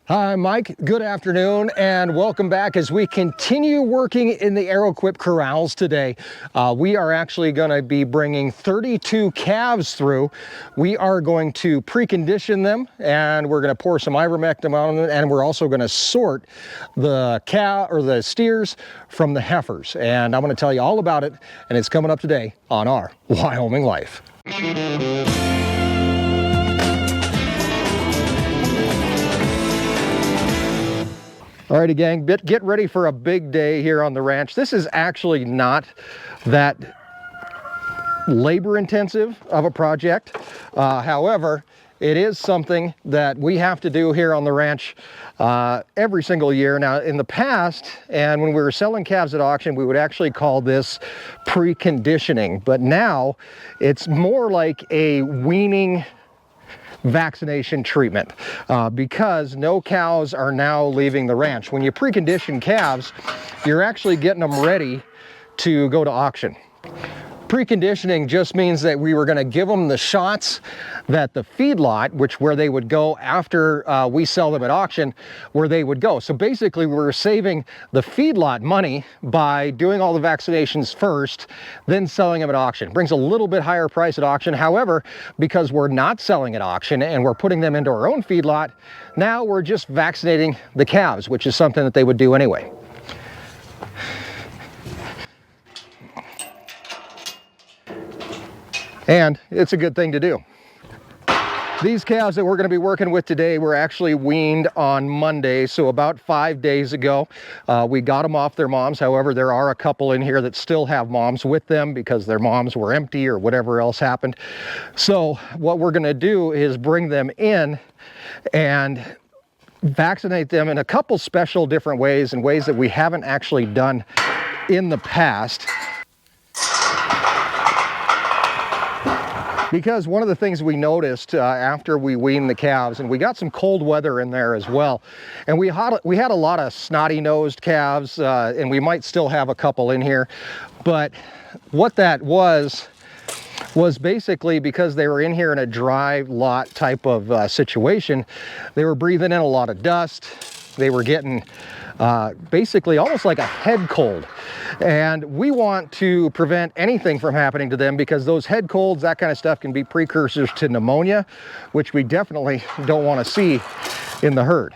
Hi, Mike. Good afternoon and welcome back as we continue working in the Aeroquip corrals today. We are actually going to be bringing 32 calves through. We are going to precondition them and we're going to pour some ivermectin on them, and we're also going to sort the the steers from the heifers. And I'm going to tell you all about it, and it's coming up today on Our Wyoming Life. All righty, gang, get ready for a big day here on the ranch. This is actually not that labor intensive of a project. However, it is something that we have to do here on the ranch every single year. Now, in the past, and when we were selling calves at auction, we would actually call this preconditioning. But now it's more like a weaning vaccination treatment because no cows are now leaving the ranch. When you precondition calves, you're actually getting them ready to go to auction. Preconditioning just means that we were going to give them the shots that the feedlot, where they would go after we sell them at auction, where they would go. So basically we're saving the feedlot money by doing all the vaccinations first, then selling them at auction. Brings a little bit higher price at auction. However, because we're not selling at auction and we're putting them into our own feedlot, now we're just vaccinating the calves, which is something that they would do anyway. And it's a good thing to do. These calves that we're going to be working with today were actually weaned on Monday, so about 5 days ago. We got them off their moms. However, there are a couple in here that still have moms with them because their moms were empty or whatever else happened. So what we're going to do is bring them in and vaccinate them in a couple special different ways, and ways that we haven't actually done in the past. Because one of the things we noticed after we weaned the calves, and we got some cold weather in there as well, and we had a lot of snotty-nosed calves, and we might still have a couple in here, but what that was basically because they were in here in a dry lot type of situation. They were breathing in a lot of dust. They were getting basically almost like a head cold. And we want to prevent anything from happening to them, because those head colds, that kind of stuff, can be precursors to pneumonia, which we definitely don't want to see in the herd.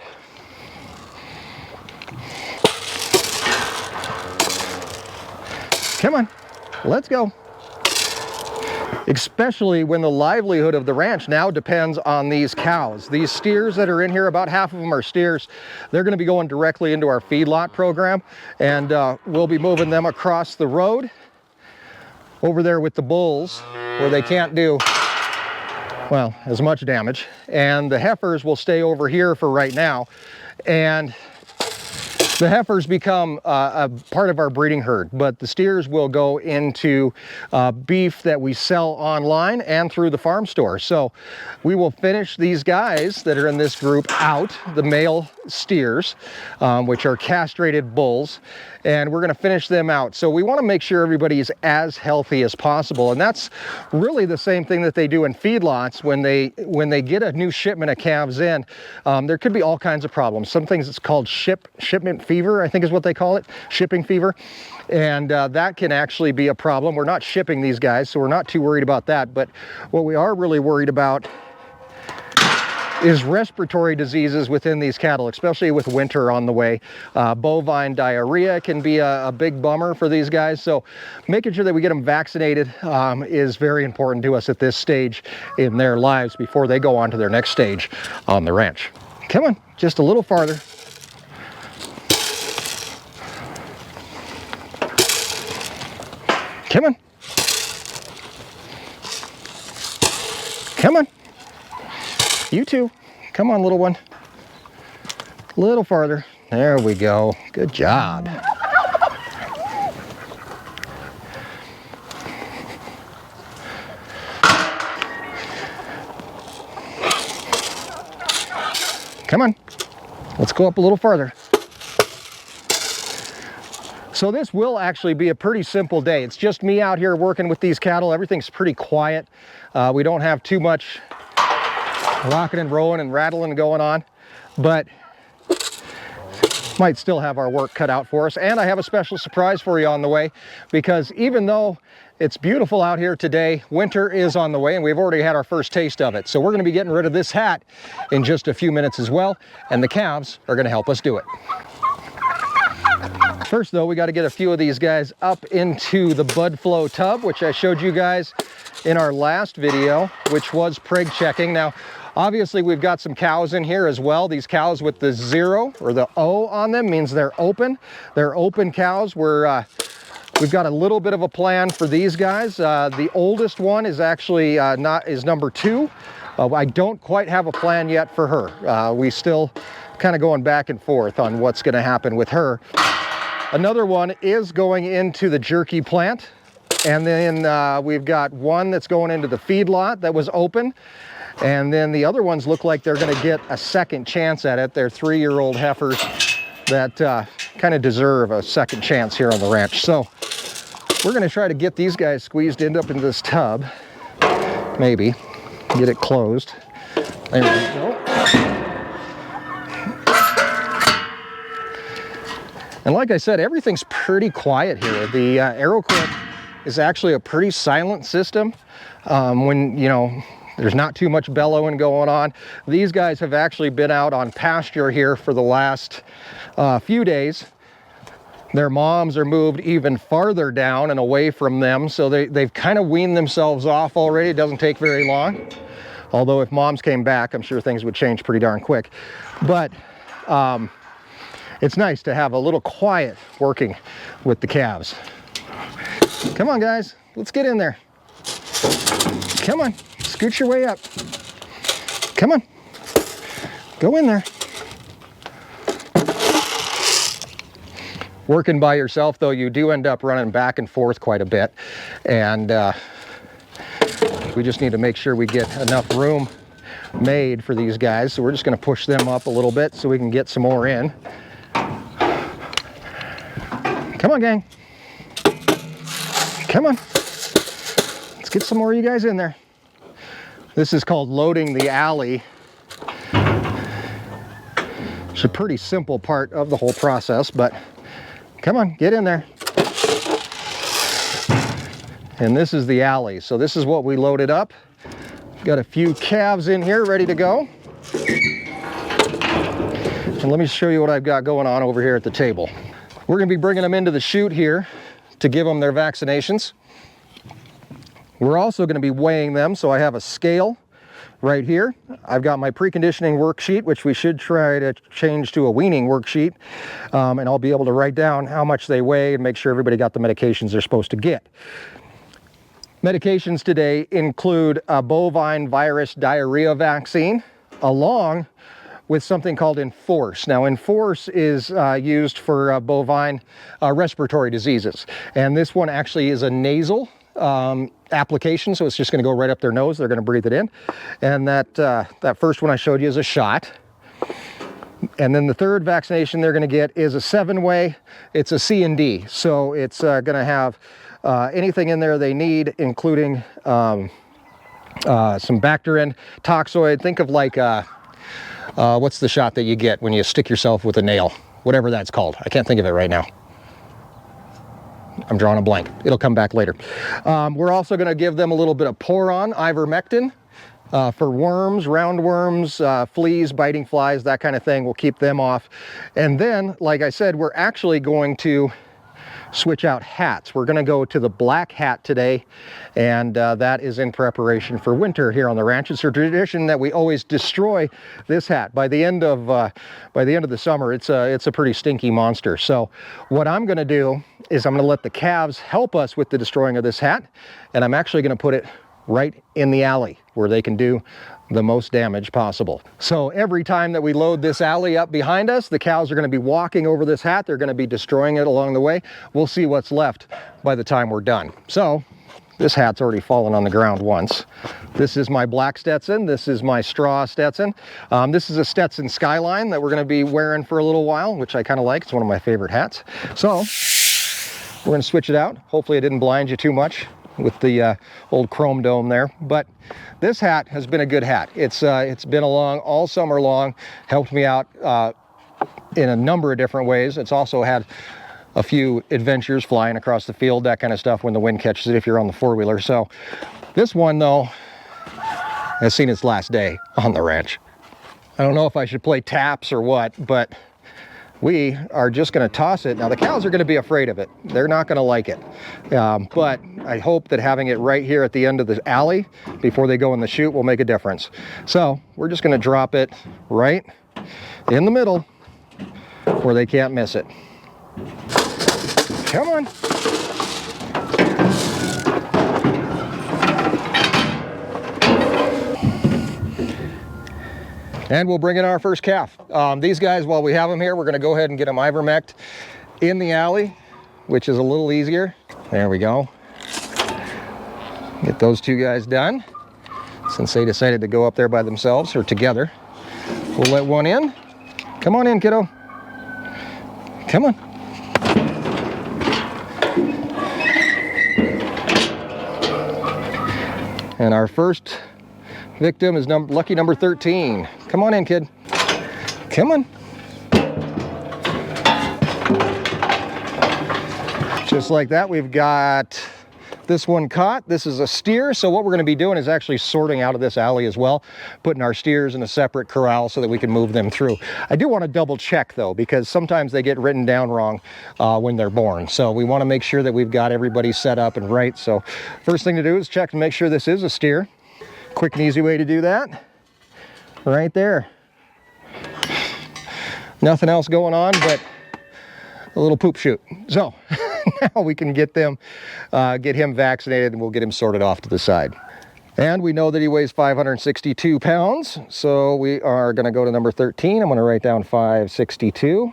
Come on, let's go. Especially when the livelihood of the ranch now depends on these cows. These steers that are in here, about half of them are steers. They're going to be going directly into our feedlot program, and we'll be moving them across the road over there with the bulls, where they can't do, well, as much damage. And the heifers will stay over here for right now. And the heifers become a part of our breeding herd, but the steers will go into beef that we sell online and through the farm store. So we will finish these guys that are in this group out, the male steers, which are castrated bulls, and we're going to finish them out. So we want to make sure everybody is as healthy as possible, and that's really the same thing that they do in feedlots. When they get a new shipment of calves in, there could be all kinds of problems. Some things it's called shipment fever, I think is what they call it, shipping fever, and that can actually be a problem. We're not shipping these guys, so we're not too worried about that, but what we are really worried about is respiratory diseases within these cattle, especially with winter on the way. Bovine diarrhea can be a big bummer for these guys, so making sure that we get them vaccinated is very important to us at this stage in their lives before they go on to their next stage on the ranch. Come on, just a little farther. Come on. Come on. You too. Come on, little one. A little farther. There we go. Good job. Come on. Let's go up a little farther. So this will actually be a pretty simple day. It's just me out here working with these cattle. Everything's pretty quiet. We don't have too much rocking and rolling and rattling going on, but might still have our work cut out for us. And I have a special surprise for you on the way, because even though it's beautiful out here today, winter is on the way, and we've already had our first taste of it. So we're going to be getting rid of this hat in just a few minutes as well, and the calves are going to help us do it. First though, we got to get a few of these guys up into the bud flow tub, which I showed you guys in our last video, which was preg checking. Now, obviously we've got some cows in here as well. These cows with the 0 or the O on them means they're open. They're open cows. We've got a little bit of a plan for these guys. The oldest one is actually is number 2. I don't quite have a plan yet for her. We still kind of going back and forth on what's going to happen with her. Another one is going into the Jerky plant, and then we've got one that's going into the feedlot that was open, and then the other ones look like they're going to get a second chance at it. They're 3-year-old heifers that kind of deserve a second chance here on the ranch. So we're going to try to get these guys squeezed up into this tub, maybe get it closed. There we go. And like I said, everything's pretty quiet here. The AeroClip is actually a pretty silent system. When, you know, there's not too much bellowing going on. These guys have actually been out on pasture here for the last few days. Their moms are moved even farther down and away from them, so they've kind of weaned themselves off already. It doesn't take very long. Although if moms came back, I'm sure things would change pretty darn quick. But it's nice to have a little quiet working with the calves. Come on, guys, let's get in there. Come on, scoot your way up. Come on, go in there. Working by yourself, though, you do end up running back and forth quite a bit. And we just need to make sure we get enough room made for these guys. So we're just gonna push them up a little bit so we can get some more in. Come on, gang. Come on. Let's get some more of you guys in there. This is called loading the alley. It's a pretty simple part of the whole process, but come on, get in there. And this is the alley. So this is what we loaded up. Got a few calves in here ready to go. And let me show you what I've got going on over here at the table. We're going to be bringing them into the chute here to give them their vaccinations. We're also going to be weighing them, so I have a scale right here. I've got my preconditioning worksheet, which we should try to change to a weaning worksheet, and I'll be able to write down how much they weigh and make sure everybody got the medications they're supposed to get. Medications today include a bovine virus diarrhea vaccine, along with something called Enforce. Now, Enforce is used for bovine respiratory diseases. And this one actually is a nasal application, so it's just gonna go right up their nose. They're gonna breathe it in. And that first one I showed you is a shot. And then the third vaccination they're gonna get is a 7-way. It's a C&D. So it's gonna have anything in there they need, including some bacterin, toxoid. Think of like, what's the shot that you get when you stick yourself with a nail? Whatever that's called. I can't think of it right now. I'm drawing a blank. It'll come back later. We're also going to give them a little bit of poron, ivermectin, for worms, roundworms, fleas, biting flies, that kind of thing. We'll keep them off. And then, like I said, we're actually going to switch out hats. We're going to go to the black hat today, and that is in preparation for winter here on the ranch. It's a tradition that we always destroy this hat by the end of the summer. It's a pretty stinky monster. So what I'm going to do is I'm going to let the calves help us with the destroying of this hat, and I'm actually going to put it right in the alley where they can do the most damage possible. So every time that we load this alley up behind us, the cows are going to be walking over this hat. They're going to be destroying it along the way. We'll see what's left by the time we're done. So this hat's already fallen on the ground once. This is my black Stetson. This is my straw Stetson. This is a Stetson Skyline that we're going to be wearing for a little while, which I kind of like. It's one of my favorite hats. So we're going to switch it out. Hopefully it didn't blind you too much with the old chrome dome there, but this hat has been a good hat. It's been along all summer long, helped me out in a number of different ways. It's also had a few adventures flying across the field, that kind of stuff, when the wind catches it if you're on the four-wheeler. So this one, though, has seen its last day on the ranch. I don't know if I should play taps or what, but we are just going to toss it. Now, the cows are going to be afraid of it. They're not going to like it. But I hope that having it right here at the end of the alley before they go in the chute will make a difference. So we're just going to drop it right in the middle where they can't miss it. Come on. And we'll bring in our first calf. These guys, while we have them here, we're going to go ahead and get them ivermected in the alley, which is a little easier. There we go. Get those two guys done. Since they decided to go up there by themselves, or together, we'll let one in. Come on in, kiddo. Come on. And our first victim is lucky number 13. Come on in, kid. Come on. Just like that, we've got this one caught. This is a steer. So what we're going to be doing is actually sorting out of this alley as well, putting our steers in a separate corral so that we can move them through. I do want to double check though, because sometimes they get written down wrong when they're born. So we want to make sure that we've got everybody set up and right. So first thing to do is check to make sure this is a steer. Quick and easy way to do that, right there. Nothing else going on but a little poop chute. So now we can get him vaccinated, and we'll get him sorted off to the side. And we know that he weighs 562 pounds, so we are going to go to number 13. I'm going to write down 562.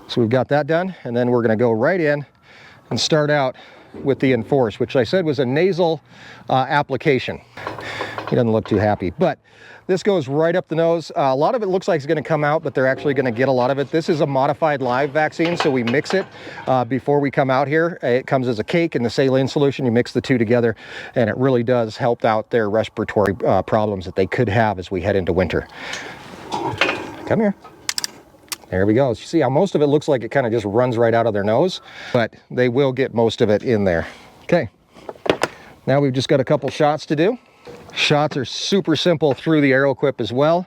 So we've got that done, and then we're going to go right in and start out with the Enforce, which I said was a nasal application. He doesn't look too happy, but this goes right up the nose. A lot of it looks like it's going to come out, but they're actually going to get a lot of it. This is a modified live vaccine, so we mix it before we come out here. It comes as a cake in the saline solution. You mix the two together, and it really does help out their respiratory problems that they could have as we head into winter. Come here. There we go. You see how most of it looks like it kind of just runs right out of their nose, but they will get most of it in there. Okay, now we've just got a couple shots to do. Shots are super simple through the AeroQuip as well.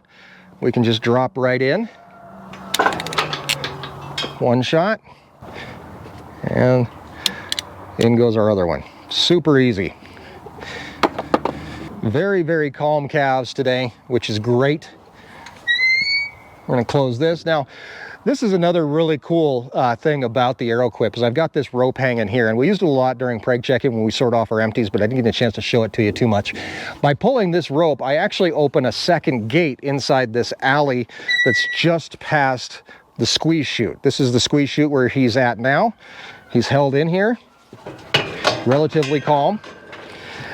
We can just drop right in. One shot, and in goes our other one. Super easy. Very, very calm calves today, which is great. We're going to close this. Now, this is another really cool thing about the AeroQuip is I've got this rope hanging here, and we used it a lot during preg checking when we sort off our empties, but I didn't get a chance to show it to you too much. By pulling this rope, I actually open a second gate inside this alley that's just past the squeeze chute. This is the squeeze chute where he's at now. He's held in here, relatively calm.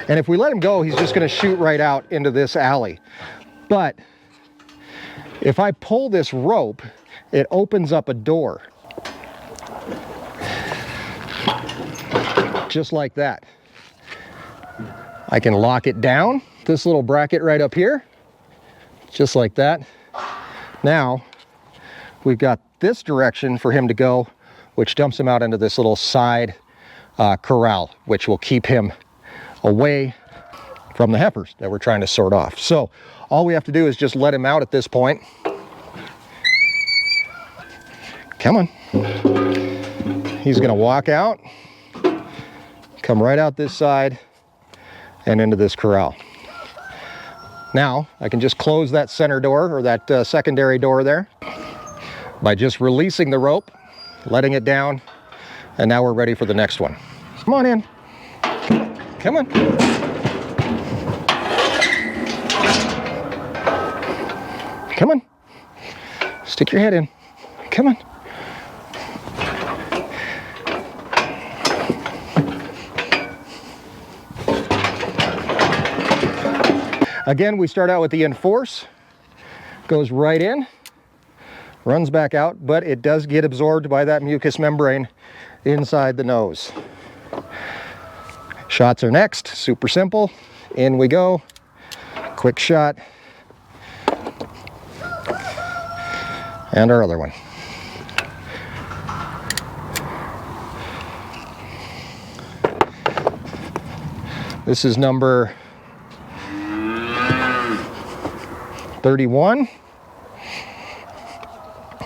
And if we let him go, he's just going to shoot right out into this alley. But if I pull this rope, it opens up a door. Just like that. I can lock it down, this little bracket right up here, just like that. Now, we've got this direction for him to go, which dumps him out into this little side corral, which will keep him away from the heifers that we're trying to sort off. So all we have to do is just let him out at this point. Come on. He's going to walk out, come right out this side and into this corral. Now I can just close that center door, or that secondary door there, by just releasing the rope, letting it down, and now we're ready for the next one. Come on in. Come on. Come on. Stick your head in. Come on. Again, we start out with the Enforce. Goes right in, runs back out, but it does get absorbed by that mucous membrane inside the nose. Shots are next, super simple. In we go, quick shot. And our other one. This is number 31,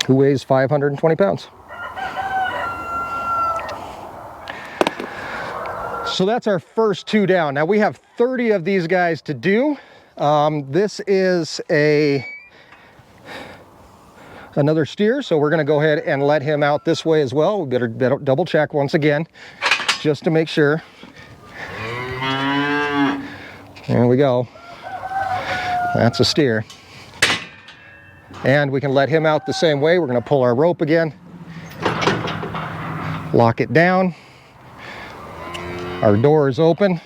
who weighs 520 pounds. So that's our first 2 down. Now we have 30 of these guys to do. This is another steer, so we're gonna go ahead and let him out this way as well. We better double check once again, just to make sure. There we go. That's a steer. And we can let him out the same way. We're gonna pull our rope again, lock it down. Our door is open.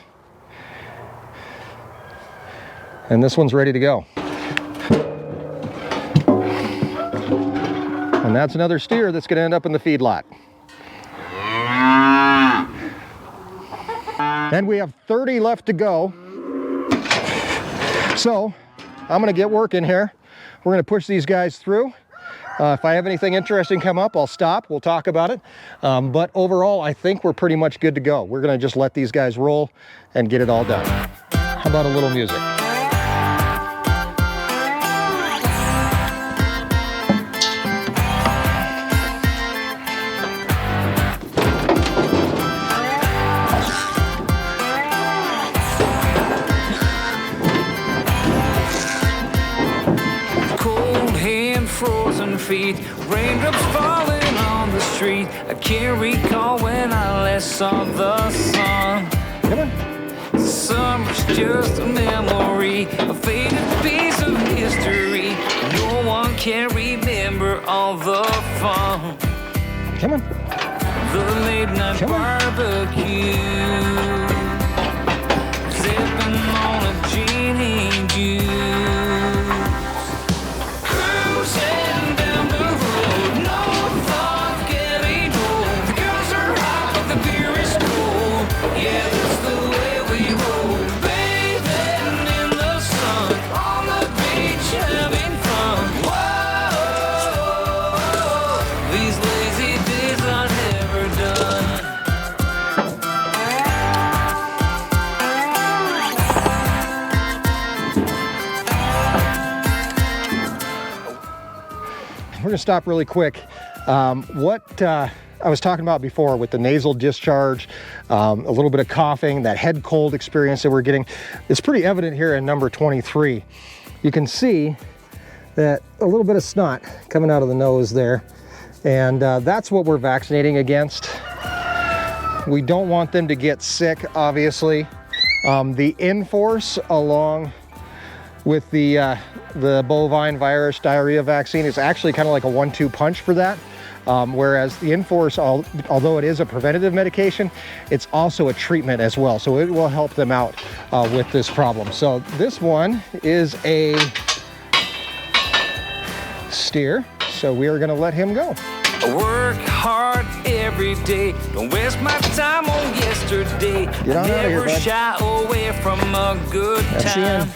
And this one's ready to go. And that's another steer that's gonna end up in the feedlot. And we have 30 left to go. So I'm gonna get working here. We're gonna push these guys through. If I have anything interesting come up, I'll stop, we'll talk about it. But overall, I think we're pretty much good to go. We're gonna just let these guys roll and get it all done. How about a little music? Frozen feet, raindrops falling on the street. I can't recall when I last saw the sun. Summer's just a memory, a faded piece of history. No one can remember all the fun. Come on. The late night barbecue, sipping on a gin and juice. We're gonna stop really quick. What I was talking about before with the nasal discharge, a little bit of coughing, that head cold experience that we're getting, it's pretty evident here in number 23. You can see that a little bit of snot coming out of the nose there, and that's what we're vaccinating against. We don't want them to get sick, obviously. The Enforce, along with the bovine virus diarrhea vaccine, is actually kind of like a 1-2 punch for that. Whereas the Enforce, although it is a preventative medication, it's also a treatment as well. So it will help them out with this problem. So this one is a steer. So we are gonna let him go. I work hard every day, don't waste my time on yesterday. Get on out of here, bud. Never shy away from a good time.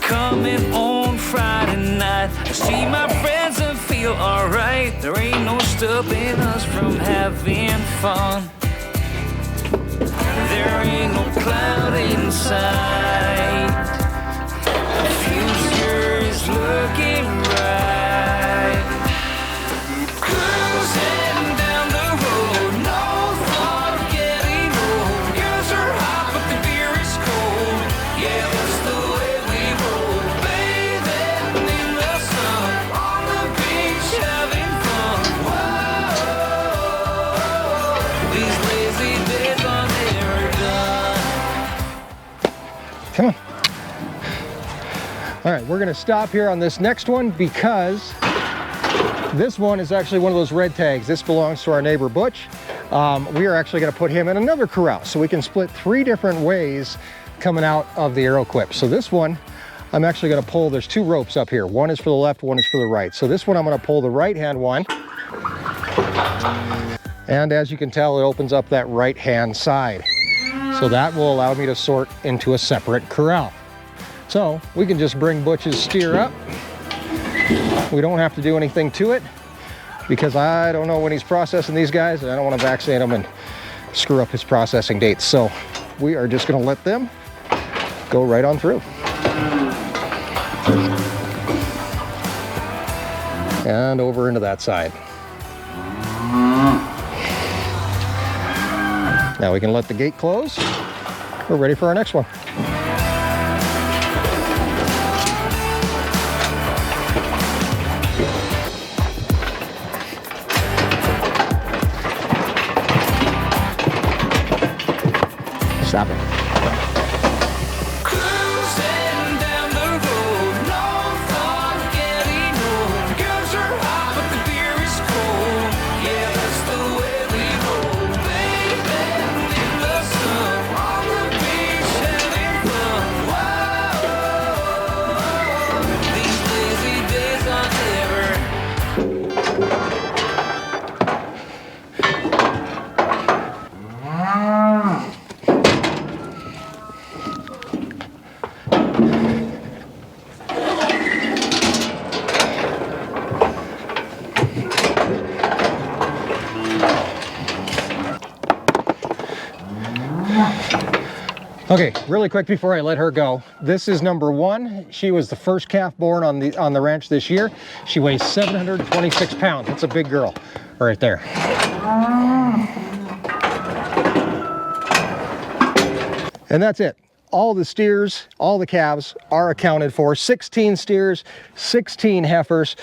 Coming on Friday night, I see my friends and feel alright. There ain't no stopping us from having fun. There ain't no cloud in sight. The future is looking right. Cruising down the road, no thought of getting old. Girls are hot, but the beer is cold. Yeah, that's the way we roll. Bathing in the sun, on the beach having fun. Whoa, these lazy days are never done. Come on. All right, we're gonna stop here on this next one because this one is actually one of those red tags. This belongs to our neighbor Butch. We are actually gonna put him in another corral, so we can split 3 different ways coming out of the arrow clip. So this one, I'm actually gonna pull, there's 2 ropes up here. One is for the left, one is for the right. So this one, I'm gonna pull the right-hand one. And as you can tell, it opens up that right-hand side. So that will allow me to sort into a separate corral. So we can just bring Butch's steer up. We don't have to do anything to it because I don't know when he's processing these guys, and I don't want to vaccinate him and screw up his processing dates. So we are just going to let them go right on through. And over into that side. Now we can let the gate close. We're ready for our next one. Stop it. Cruising down the road, no thought of getting home. Girls are hot, but the beer is cold. Yeah, that's the way we roll, baby. In the sun, on the beach, having fun. Whoa, these lazy days are never. Okay, really quick before I let her go. This is number 1. She was the first calf born on the ranch this year. She weighs 726 pounds. That's a big girl right there. And that's it. All the steers, all the calves are accounted for. 16 steers, 16 heifers.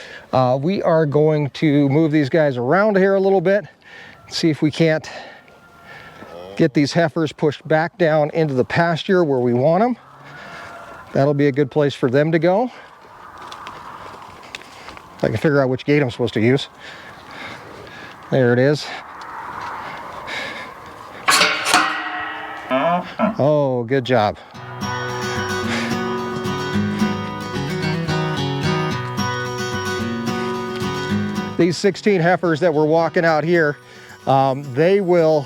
We are going to move these guys around here a little bit, see if we can't get these heifers pushed back down into the pasture where we want them. That'll be a good place for them to go. If I can figure out which gate I'm supposed to use. There it is. Oh, good job. These 16 heifers that we're walking out here, they will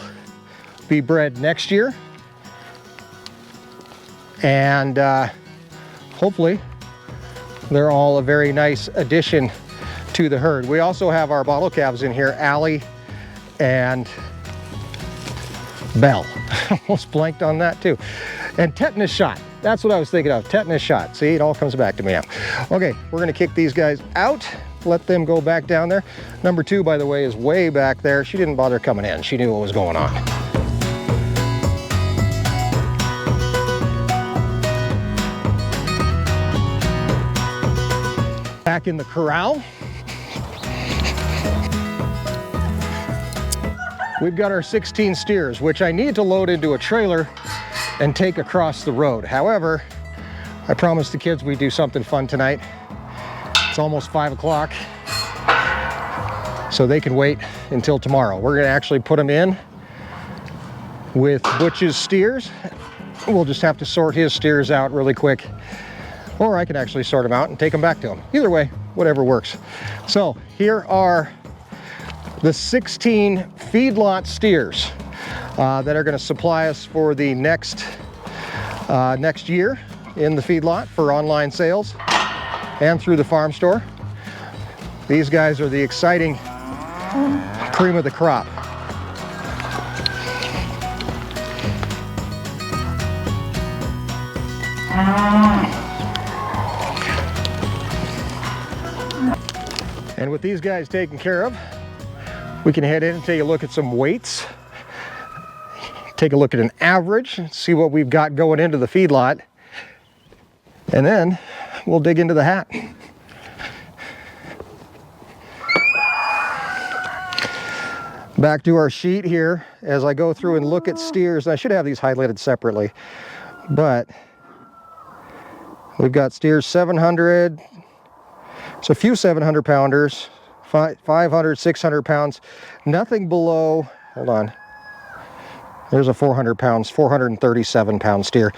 be bred next year, and hopefully they're all a very nice addition to the herd. We also have our bottle calves in here, Allie and Belle. Almost blanked on that too. And tetanus shot. That's what I was thinking of, tetanus shot. See, it all comes back to me now. Okay, we're gonna kick these guys out, let them go back down there. Number 2, by the way, is way back there. She didn't bother coming in. She knew what was going on. Back in the corral. We've got our 16 steers, which I need to load into a trailer and take across the road. However, I promised the kids we'd do something fun tonight. It's almost 5 o'clock, so they can wait until tomorrow. We're gonna actually put them in with Butch's steers. We'll just have to sort his steers out really quick, or I can actually sort them out and take them back to him. Either way, whatever works. So here are the 16 feedlot steers that are going to supply us for the next year in the feedlot for online sales and through the farm store. These guys are the exciting cream of the crop. And with these guys taken care of, we can head in and take a look at some weights, take a look at an average, see what we've got going into the feedlot, and then we'll dig into the hat. Back to our sheet here as I go through and look at steers. I should have these highlighted separately, but we've got steers 700, so a few 700 pounders, 500, 600 pounds, nothing below, hold on, there's a 400 pounds, 437 pound steer.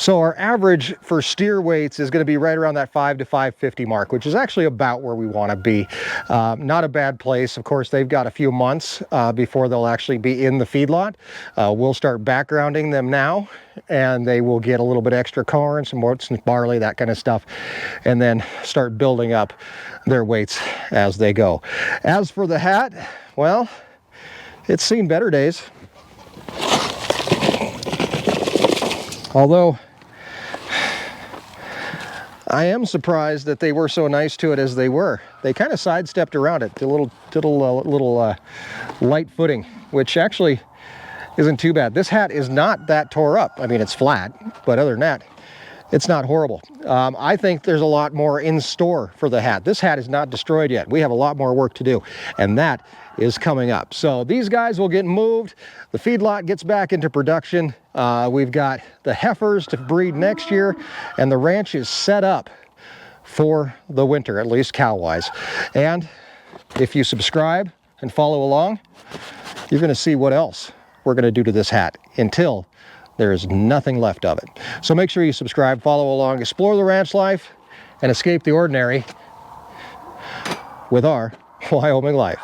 So our average for steer weights is going to be right around that 5 to 550 mark, which is actually about where we want to be. Not a bad place. Of course, they've got a few months before they'll actually be in the feedlot. We'll start backgrounding them now, and they will get a little bit extra corn, some oats and barley, that kind of stuff, and then start building up their weights as they go. As for the hat, well, it's seen better days. Although I am surprised that they were so nice to it as they were. They kind of sidestepped around it, a little light footing, which actually isn't too bad. This hat is not that tore up. I mean, it's flat, but other than that, it's not horrible. I think there's a lot more in store for the hat. This hat is not destroyed yet. We have a lot more work to do, and that is coming up. So these guys will get moved. The feedlot gets back into production. We've got the heifers to breed next year, and the ranch is set up for the winter, at least cow-wise. And if you subscribe and follow along, you're gonna see what else we're gonna do to this hat until there is nothing left of it. So make sure you subscribe, follow along, explore the ranch life, and escape the ordinary with our Wyoming life.